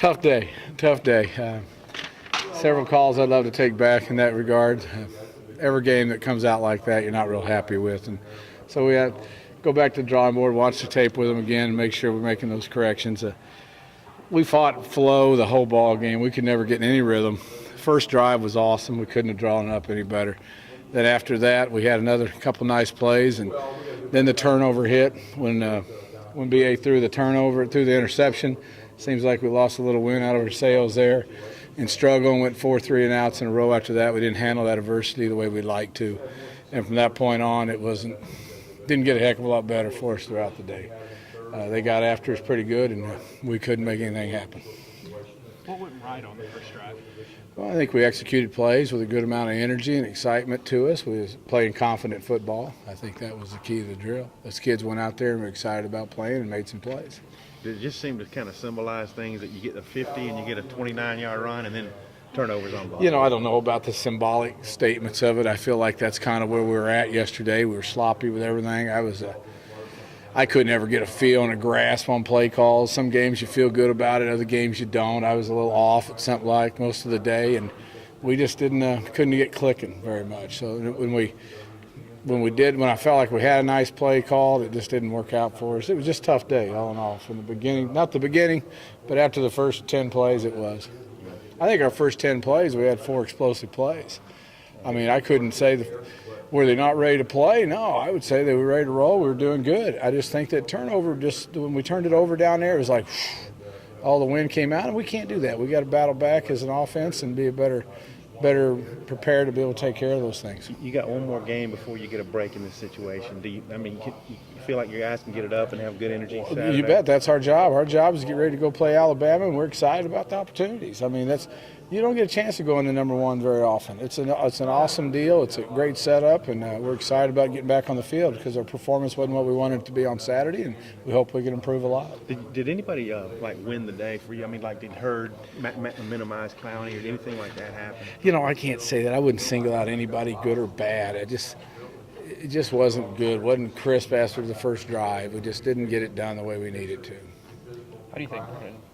Tough day. Several calls I'd love to take back in that regard. Every game that comes out like that, you're not real happy with, and so we have to go back to the drawing board, watch the tape with them again, and make sure we're making those corrections. We fought flow the whole ball game. We could never get in any rhythm. First drive was awesome. We couldn't have drawn it up any better. Then after that, we had another couple nice plays, and then the turnover hit when BA threw the interception. Seems like we lost a little wind out of our sails there and struggled and went 4 3-and-outs in a row after that. We didn't handle that adversity the way we'd like to. And from that point on, didn't get a heck of a lot better for us throughout the day. They got after us pretty good, and we couldn't make anything happen. What went right on the first drive? Well, I think we executed plays with a good amount of energy and excitement to us. We was playing confident football. I think that was the key to the drill. Those kids went out there and were excited about playing and made some plays. Did it just seem to kind of symbolize things that you get the 50 and you get a 29-yard run and then turnovers on ball? I don't know about the symbolic statements of it. I feel like that's kind of where we were at yesterday. We were sloppy with everything. I couldn't ever get a feel and a grasp on play calls. Some games you feel good about it, other games you don't. I was a little off, it seemed like, most of the day, and we just couldn't get clicking very much. So when I felt like we had a nice play call, it just didn't work out for us. It was just a tough day all in all from the beginning. Not the beginning, but after the first 10 plays it was. I think our first 10 plays we had 4 explosive plays. I mean, I couldn't say were they not ready to play? No, I would say they were ready to roll. We were doing good. I just think that turnover, just when we turned it over down there, it was like all the wind came out, and we can't do that. We got to battle back as an offense and be a better prepared to be able to take care of those things. You got one more game before you get a break in this situation. You feel like your guys can get it up and have good energy Saturday? You bet. That's our job. Our job is to get ready to go play Alabama, and we're excited about the opportunities. I mean, you don't get a chance to go into number one very often. It's an awesome deal. It's a great setup, and we're excited about getting back on the field because our performance wasn't what we wanted it to be on Saturday, and we hope we can improve a lot. Did anybody win the day for you? I mean, did Hurd minimize Clowney or anything like that happen? I can't say that. I wouldn't single out anybody good or bad. It just wasn't good. It wasn't crisp after the first drive. We just didn't get it done the way we needed to. How do you think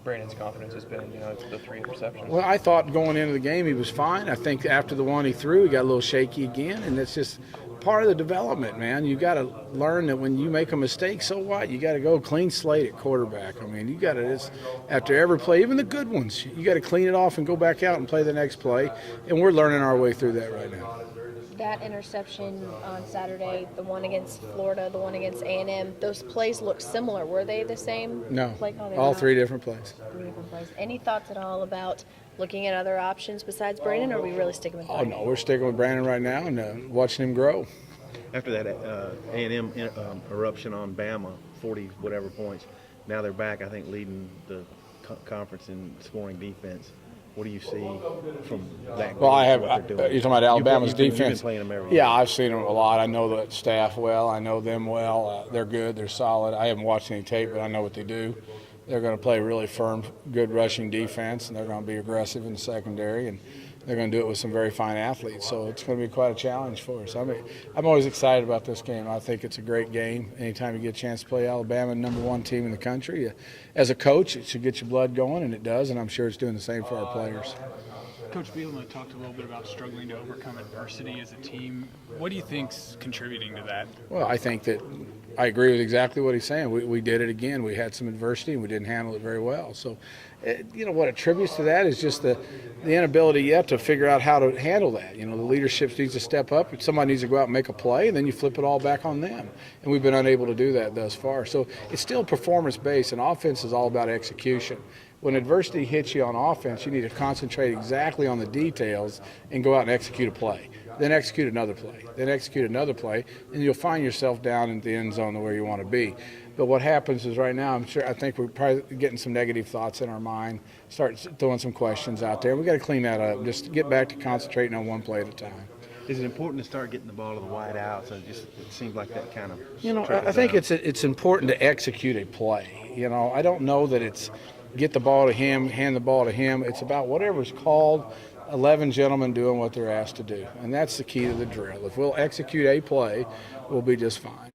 Brandon's confidence has been, the 3 interceptions? Well, I thought going into the game he was fine. I think after the one he threw, he got a little shaky again, and it's just part of the development, man. You got to learn that when you make a mistake, so what? You got to go clean slate at quarterback. I mean, you got to after every play, even the good ones, you got to clean it off and go back out and play the next play, and we're learning our way through that right now. That interception on Saturday, the one against Florida, the one against A&M, those plays look similar. Were they the same? No, play call? all 3 different plays. 3 different plays. Any thoughts at all about looking at other options besides Brandon, or are we really sticking with Brandon? Oh, no, we're sticking with Brandon right now and watching him grow. After that A&M eruption on Bama, 40-whatever points, now they're back, I think, leading the conference in scoring defense. What do you see from that? Well, you're talking about Alabama's defense. You've been playing them every Yeah, I've seen them a lot. I know the staff well. I know them well. They're good. They're solid. I haven't watched any tape, but I know what they do. They're going to play really firm, good rushing defense, and they're going to be aggressive in the secondary, and they're going to do it with some very fine athletes. So it's going to be quite a challenge for us. I'm always excited about this game. I think it's a great game. Anytime you get a chance to play Alabama, number 1 team in the country, as a coach, it should get your blood going, and it does, and I'm sure it's doing the same for our players. Coach Bielema talked a little bit about struggling to overcome adversity as a team. What do you think's contributing to that? Well, I think that I agree with exactly what he's saying. We did it again. We had some adversity, and we didn't handle it very well. So, what attributes to that is just the inability yet to figure out how to handle that. The leadership needs to step up. Somebody needs to go out and make a play, and then you flip it all back on them. And we've been unable to do that thus far. So it's still performance-based, and offense is all about execution. When adversity hits you on offense, you need to concentrate exactly on the details and go out and execute a play. Then execute another play. Then execute another play, and you'll find yourself down in the end zone where you want to be. But what happens is right now, I think we're probably getting some negative thoughts in our mind, start throwing some questions out there. We've got to clean that up, just get back to concentrating on one play at a time. Is it important to start getting the ball to the wide outs? It seems like that kind of. I think it's important to execute a play. I don't know that it's get the ball to him, hand the ball to him. It's about whatever's called, 11 gentlemen doing what they're asked to do. And that's the key to the drill. If we'll execute a play, we'll be just fine.